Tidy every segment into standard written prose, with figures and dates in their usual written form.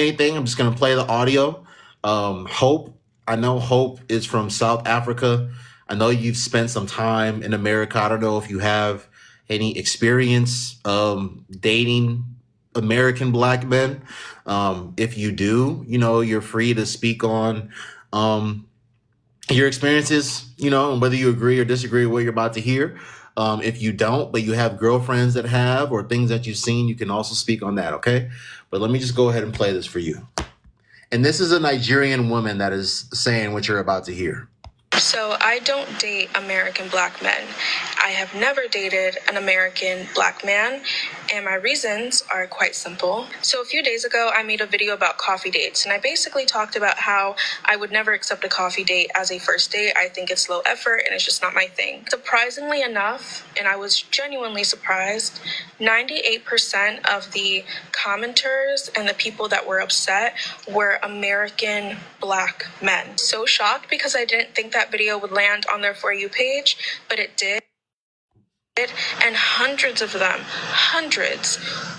anything. I'm just gonna play the audio. Hope, I know Hope is from South Africa. I know you've spent some time in America. I don't know if you have any experience dating American black men. If you do, you're free to speak on um, your experiences, and whether you agree or disagree with what you're about to hear. If you don't, but you have girlfriends that have, or things that you've seen, you can also speak on that, okay? But let me just go ahead and play this for you. And this is a Nigerian woman that is saying what you're about to hear. So I don't date American black men. I have never dated an American black man, and my reasons are quite simple. So a few days ago, I made a video about coffee dates, and I basically talked about how I would never accept a coffee date as a first date. I think it's low effort, and it's just not my thing. Surprisingly enough, and I was genuinely surprised, 98% of the commenters and the people that were upset were American black men. So shocked because I didn't think that video would land on their For You page, but it did. And hundreds of them,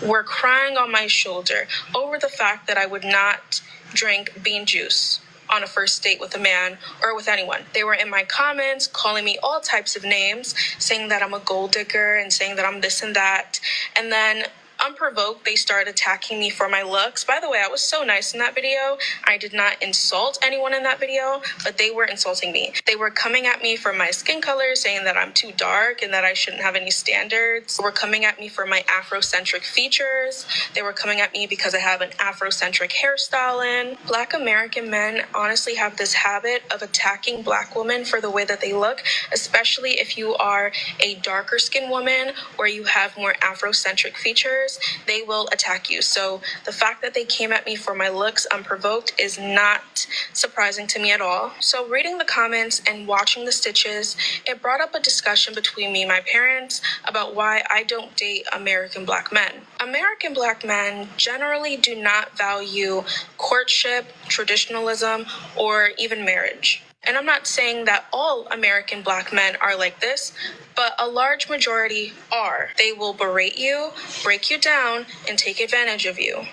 were crying on my shoulder over the fact that I would not drink bean juice on a first date with a man or with anyone. They were in my comments calling me all types of names, saying that I'm a gold digger and saying that I'm this and that. And then unprovoked, they started attacking me for my looks. By the way, I was so nice in that video. I did not insult anyone in that video, but they were insulting me. They were coming at me for my skin color, saying that I'm too dark and that I shouldn't have any standards. They were coming at me for my Afrocentric features. They were coming at me because I have an Afrocentric hairstyle in. Black American men honestly have this habit of attacking black women for the way that they look, especially if you are a darker skinned woman or you have more Afrocentric features. They will attack you. So the fact that they came at me for my looks unprovoked is not surprising to me at all. So reading the comments and watching the stitches, it brought up a discussion between me and my parents about why I don't date American black men. American black men generally do not value courtship, traditionalism, or even marriage. And I'm not saying that all American black men are like this, but a large majority are. They will berate you, break you down, and take advantage of you.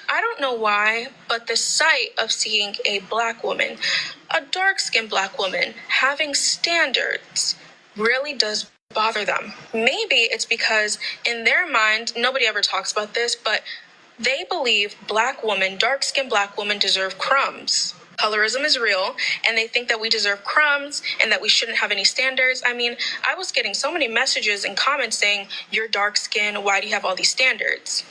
I don't know why, but the sight of seeing a black woman, a dark-skinned black woman, having standards really does bother them. Maybe it's because in their mind, nobody ever talks about this, but they believe black women, dark-skinned black women deserve crumbs. Colorism is real, and they think that we deserve crumbs and that we shouldn't have any standards. I mean, I was getting so many messages and comments saying, "You're dark skinned, why do you have all these standards?"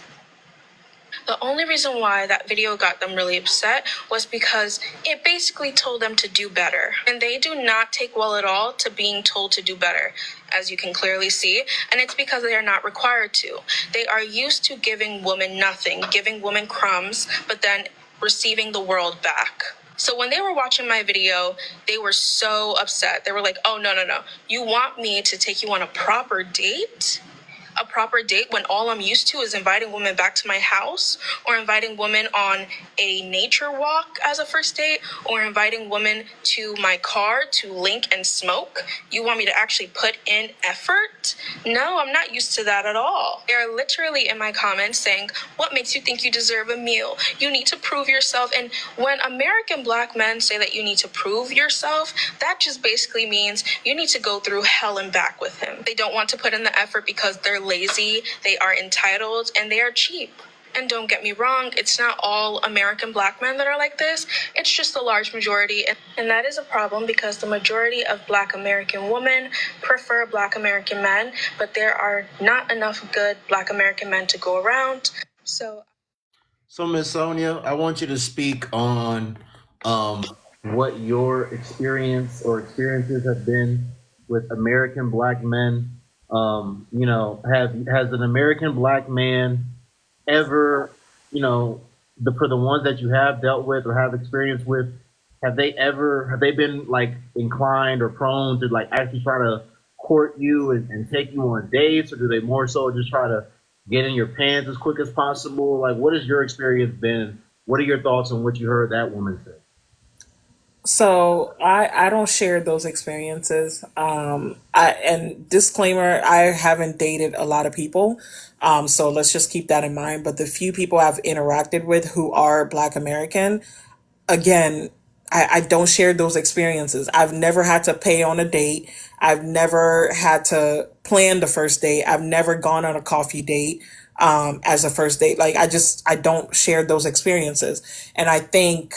The only reason why that video got them really upset was because it basically told them to do better. And they do not take well at all to being told to do better, as you can clearly see. And it's because they are not required to. They are used to giving women nothing, giving women crumbs, but then receiving the world back. So when they were watching my video, they were so upset. They were like, "Oh, no. You want me to take you on a proper date? A proper date when all I'm used to is inviting women back to my house, or inviting women on a nature walk as a first date, or inviting women to my car to link and smoke? You want me to actually put in effort? No, I'm not used to that at all." They're literally in my comments saying, "What makes you think you deserve a meal? You need to prove yourself." And when American black men say that you need to prove yourself, that just basically means you need to go through hell and back with him. They don't want to put in the effort because they're lazy, they are entitled, and they are cheap. And don't get me wrong, it's not all American black men that are like this. It's just a large majority. And that is a problem because the majority of black American women prefer black American men, but there are not enough good black American men to go around. So Miss Sonia, I want you to speak on what your experience or experiences have been with American black men. Has an American black man ever, for the ones that you have dealt with or have experience with, have they been like inclined or prone to like actually try to court you and take you on dates, or do they more so just try to get in your pants as quick as possible? Like, what has your experience been? What are your thoughts on what you heard that woman say? So I don't share those experiences. I and disclaimer, I haven't dated a lot of people. So let's just keep that in mind. But the few people I've interacted with who are Black American, again, I don't share those experiences. I've never had to pay on a date. I've never had to plan the first date. I've never gone on a coffee date as a first date. Like I don't share those experiences. And I think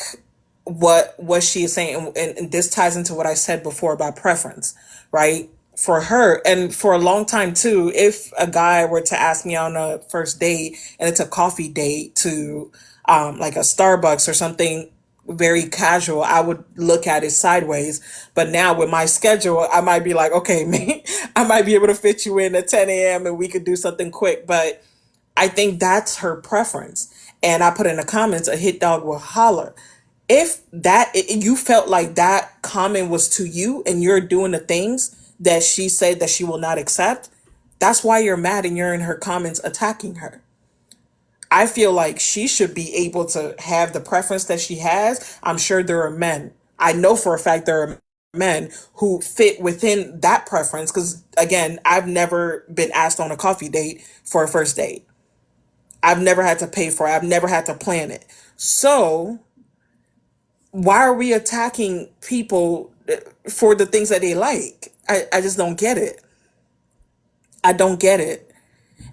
what she is saying, and this ties into what I said before about preference, right? For her and for a long time too, if a guy were to ask me on a first date and it's a coffee date to like a Starbucks or something very casual, I would look at it sideways. But now with my schedule, I might be like, okay, man, I might be able to fit you in at 10 a.m. and we could do something quick. But I think that's her preference. And I put in the comments, a hit dog will holler. If you felt like that comment was to you and you're doing the things that she said that she will not accept, that's why you're mad and you're in her comments attacking her. I feel like she should be able to have the preference that she has. I'm sure there are men. I know for a fact there are men who fit within that preference because, again, I've never been asked on a coffee date for a first date. I've never had to pay for it. I've never had to plan it. So why are we attacking people for the things that they like? I just don't get it. I don't get it.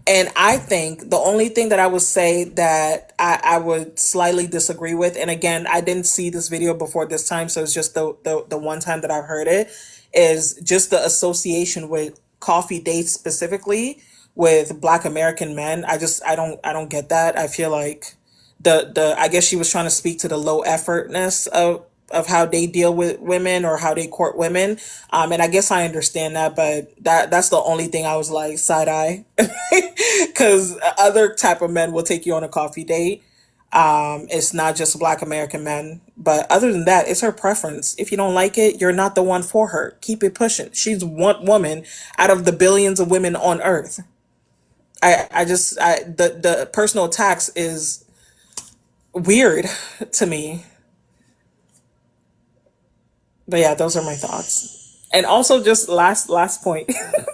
And I think the only thing that I would say that I would slightly disagree with, and again, I didn't see this video before this time, so it's just the one time that I've heard it, is just the association with coffee dates specifically with Black American men. I don't get that. I feel like the I guess she was trying to speak to the low effortness of how they deal with women or how they court women. And I guess I understand that, but that's the only thing I was like side eye, because other type of men will take you on a coffee date. It's not just Black American men, but other than that, it's her preference. If you don't like it, you're not the one for her. Keep it pushing. She's one woman out of the billions of women on Earth. The personal attacks is weird to me. But yeah, those are my thoughts. And also, just last point.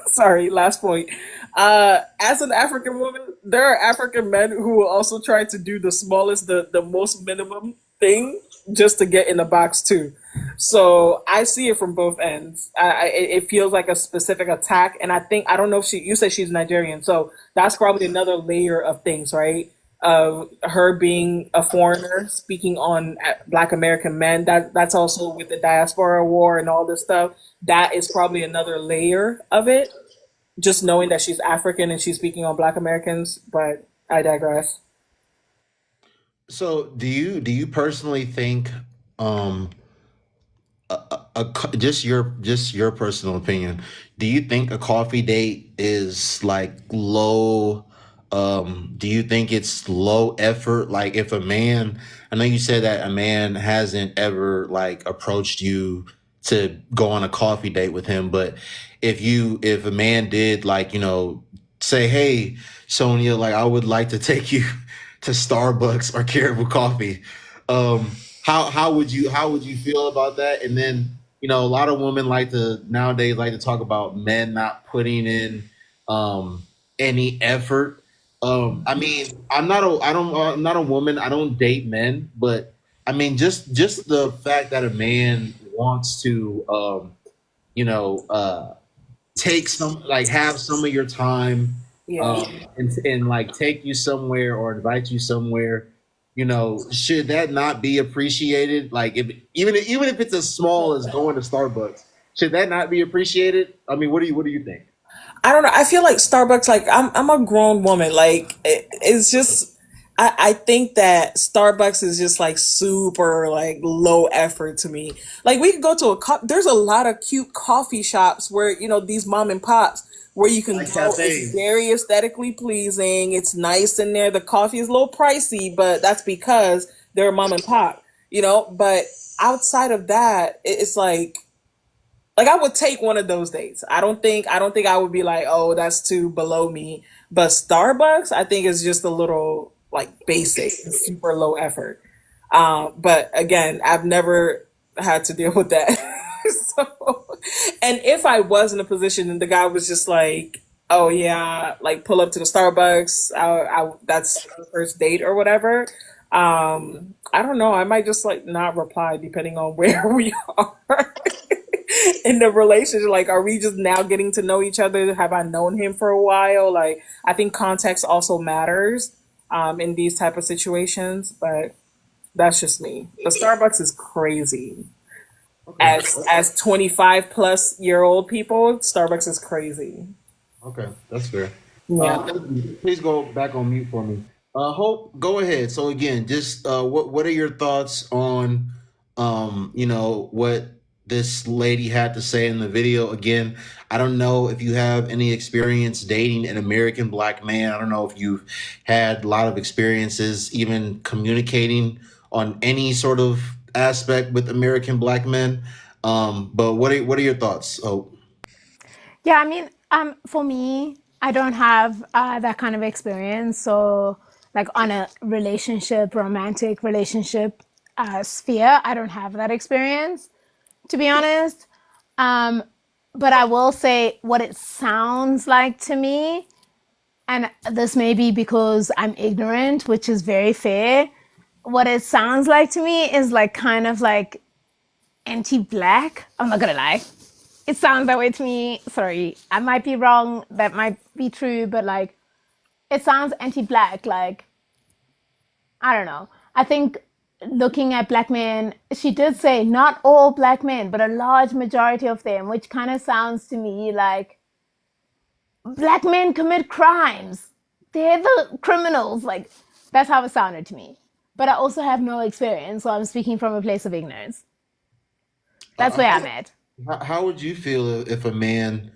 Sorry, last point. As an African woman, there are African men who will also try to do the smallest, the most minimum thing just to get in the box too. So I see it from both ends. It feels like a specific attack, and I don't know if she. You said she's Nigerian, so that's probably another layer of things, right? Of her being a foreigner speaking on Black American men. That's also with the diaspora war and all this stuff. That is probably another layer of it. Just knowing that she's African and she's speaking on Black Americans, but I digress. So, do you personally think, um, just your personal opinion, do you think a coffee date is like low? Do you think it's low effort? Like if a man, I know you said that a man hasn't ever like approached you to go on a coffee date with him, but if a man did like, say, hey, Sonia, like I would like to take you to Starbucks or Caribou Coffee. How would you feel about that? And then a lot of women like to nowadays like to talk about men not putting in any effort. I mean, I'm not a woman. I don't date men, but I mean, just the fact that a man wants to, you know, uh, take some like have some of your time, Yeah. and like take you somewhere or invite you somewhere, should that not be appreciated? Like if even if it's as small as going to Starbucks, should that not be appreciated? I mean, what do you think? I don't know. I feel like Starbucks. Like I'm a grown woman. Like it's just. I think that Starbucks is just like super like low effort to me. Like we could go to there's a lot of cute coffee shops where these mom and pops where you can Like go. It's cafes. very aesthetically pleasing. It's nice in there. The coffee is a little pricey, but that's because they're a mom and pop. But outside of that, it's like I would take one of those dates. I don't think I would be like, oh, that's too below me. But Starbucks, I think is just a little like basic, super low effort. But again, I've never. had to deal with that. So, and if I was in a position and the guy was just like, "Oh yeah, like pull up to the Starbucks," that's the first date or whatever. I don't know. I might just like not reply depending on where we are in the relationship. Like, are we just now getting to know each other? Have I known him for a while? Like, I think context also matters in these type of situations. But that's just me. The Starbucks is crazy. Okay. As 25 plus year old people, Starbucks is crazy. Okay, that's fair. Yeah. Thank you. Please go back on mute for me. Hope, go ahead. So again, just what are your thoughts on what this lady had to say in the video? Again, I don't know if you have any experience dating an American black man. I don't know if you've had a lot of experiences even communicating on any sort of aspect with American black men. But what are your thoughts? Oh, Yeah, I mean, for me, I don't have that kind of experience. So, like on a relationship, romantic relationship sphere, I don't have that experience, to be honest. Um, but I will say what it sounds like to me, and this may be because I'm ignorant, which is very fair. What it sounds like to me is like kind of like anti-black. I'm not gonna lie, it sounds that way to me. Sorry, I might be wrong. That might be true, but like it sounds anti-black. Like I don't know. I think looking at black men, she did say not all black men, but a large majority of them, which kind of sounds to me like black men commit crimes. They're the criminals. Like that's how it sounded to me. But I also have no experience, so I'm speaking from a place of ignorance. That's uh, where I'm at. how would you feel if a man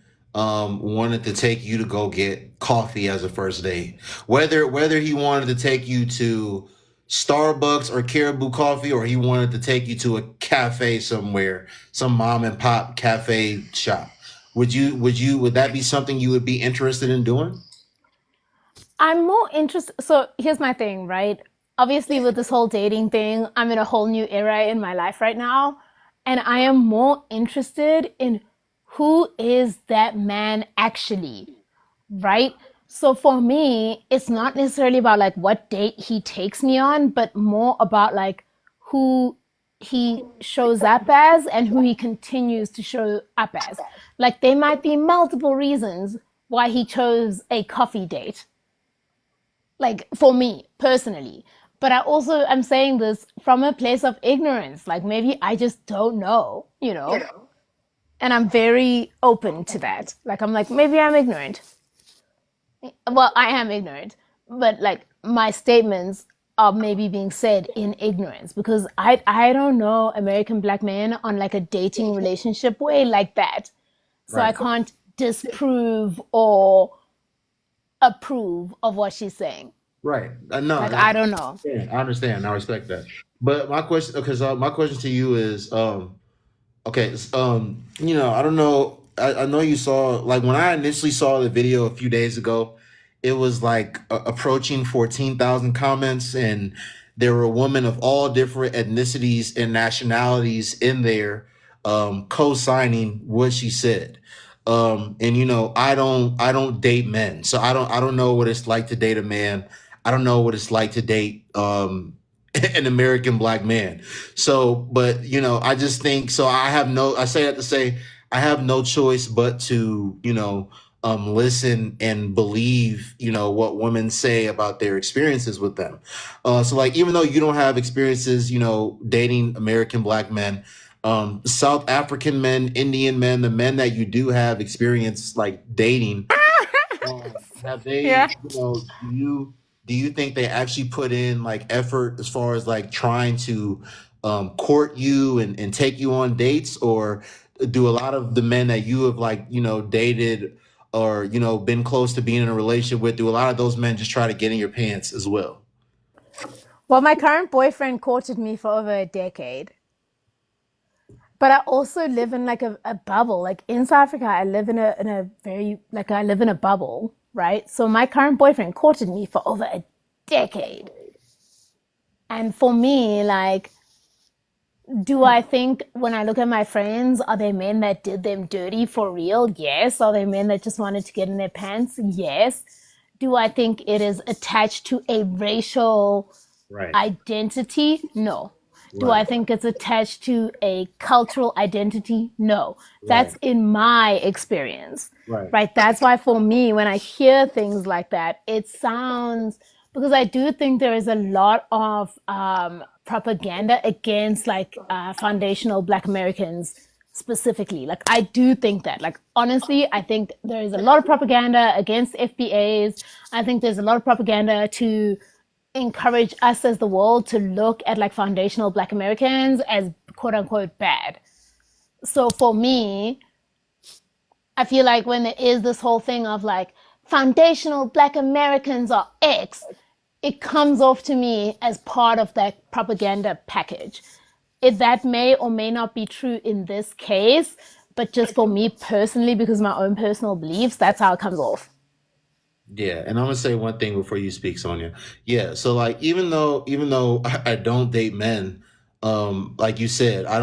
wanted to take you to go get coffee as a first date? Whether he wanted to take you to Starbucks or Caribou Coffee, or he wanted to take you to a cafe somewhere, some mom and pop cafe shop. Would that be something you would be interested in doing? I'm more interested. So here's my thing, right? Obviously, with this whole dating thing, I'm in a whole new era in my life right now. And I am more interested in who is that man actually, right? So for me, it's not necessarily about like what date he takes me on, but more about like who he shows up as and who he continues to show up as. Like there might be multiple reasons why he chose a coffee date, like for me personally. But I also am saying this from a place of ignorance. Like maybe I just don't know, you know? And I'm very open to that. Like I'm like, maybe I'm ignorant. Well, I am ignorant, but like my statements are maybe being said in ignorance because I don't know American black men on like a dating relationship way like that. So I Right. can't disprove or approve of what she's saying. Right. No, Like I don't know. I understand. I respect that. But my question, because my question to you is, okay, I don't know. I know you saw, like, when I initially saw the video a few days ago, it was like approaching 14,000 comments, and there were women of all different ethnicities and nationalities in there, co-signing what she said. And I don't date men, so I don't know what it's like to date a man. I don't know what it's like to date an American black man. So, but I just think so. I say that to say I have no choice but to listen and believe what women say about their experiences with them. So, like, even though you don't have experiences, dating American black men, South African men, Indian men, the men that you do have experience like dating, have they, Yeah. do you think they actually put in like effort as far as like trying to court you and take you on dates, or do a lot of the men that you have like dated or been close to being in a relationship with, do a lot of those men just try to get in your pants as well? Well, my current boyfriend courted me for over a decade. But I also live in like a bubble. Like in South Africa, I live in a very like I live in a bubble, right? So my current boyfriend courted me for over a decade. And for me, like Do I think when I look at my friends, are they men that did them dirty for real? Yes. Are they men that just wanted to get in their pants? Yes. Do I think it is attached to a racial Right. identity? No. Do I Right. think it's attached to a cultural identity? No. Right. That's in my experience, Right. right? That's why for me, when I hear things like that, it sounds, because I do think there is a lot of propaganda against like foundational Black Americans specifically. Like, I do think that, like, honestly, I think there is a lot of propaganda against FBAs. I think there's a lot of propaganda to encourage us as the world to look at like foundational Black Americans as quote unquote bad. So for me, I feel like when there is this whole thing of like foundational Black Americans are X, it comes off to me as part of that propaganda package. That may or may not be true in this case, but just for me personally, because of my own personal beliefs, that's how it comes off. Yeah, and I'm gonna say one thing before you speak, Sonia. Yeah, so like even though I don't date men, like you said, I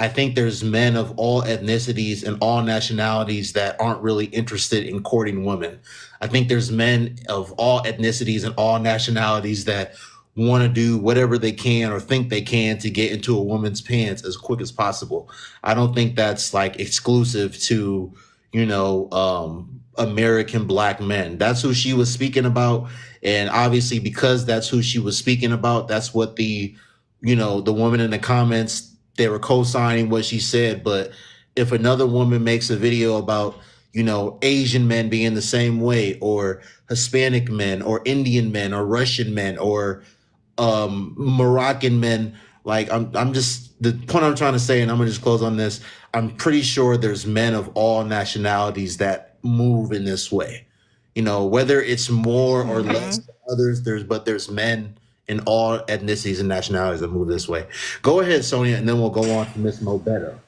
think there's men of all ethnicities and all nationalities that aren't really interested in courting women. I think there's men of all ethnicities and all nationalities that want to do whatever they can or think they can to get into a woman's pants as quick as possible. I don't think that's like exclusive to American black men. That's who she was speaking about. And obviously, because that's who she was speaking about, that's what the woman in the comments, they were co signing what she said. But if another woman makes a video about, Asian men being the same way, or Hispanic men, or Indian men, or Russian men, or Moroccan men. Like I'm just the point I'm trying to say, and I'm gonna just close on this. I'm pretty sure there's men of all nationalities that move in this way. Whether it's more or less than others, there's men in all ethnicities and nationalities that move this way. Go ahead, Sonia, and then we'll go on to Miss Mobetta.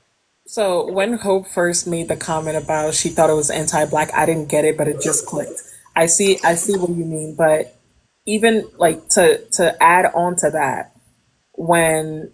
So when Hope first made the comment about she thought it was anti-black, I didn't get it, but it just clicked. I see what you mean, but even like to add on to that, when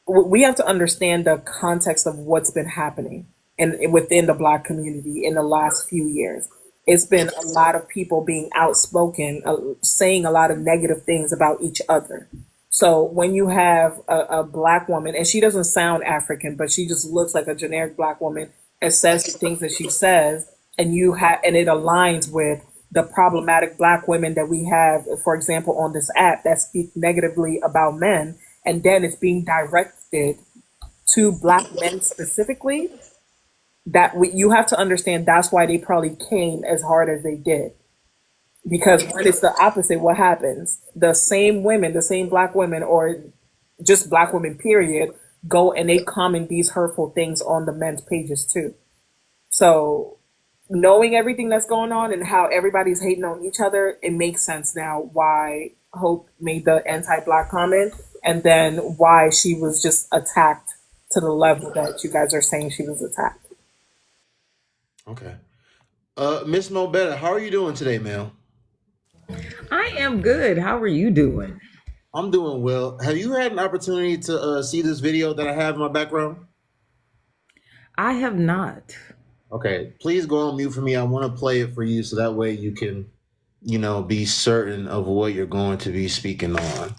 we have to understand the context of what's been happening and within the black community in the last few years. It's been a lot of people being outspoken, saying a lot of negative things about each other. So when you have a black woman, and she doesn't sound African, but she just looks like a generic black woman and says the things that she says, and it aligns with the problematic black women that we have, for example, on this app that speak negatively about men, and then it's being directed to black men specifically, you have to understand that's why they probably came as hard as they did. Because when it's the opposite, what happens? The same women, the same black women, or just black women, period, go and they comment these hurtful things on the men's pages too. So knowing everything that's going on and how everybody's hating on each other, it makes sense now why Hope made the anti-black comment, and then why she was just attacked to the level that you guys are saying she was attacked. Okay. Miss Mobetta, how are you doing today, ma'am? I am good. How are you doing? I'm doing well. Have you had an opportunity to see this video that I have in my background? I have not. Okay, please go on mute for me. I want to play it for you so that way you can, be certain of what you're going to be speaking on.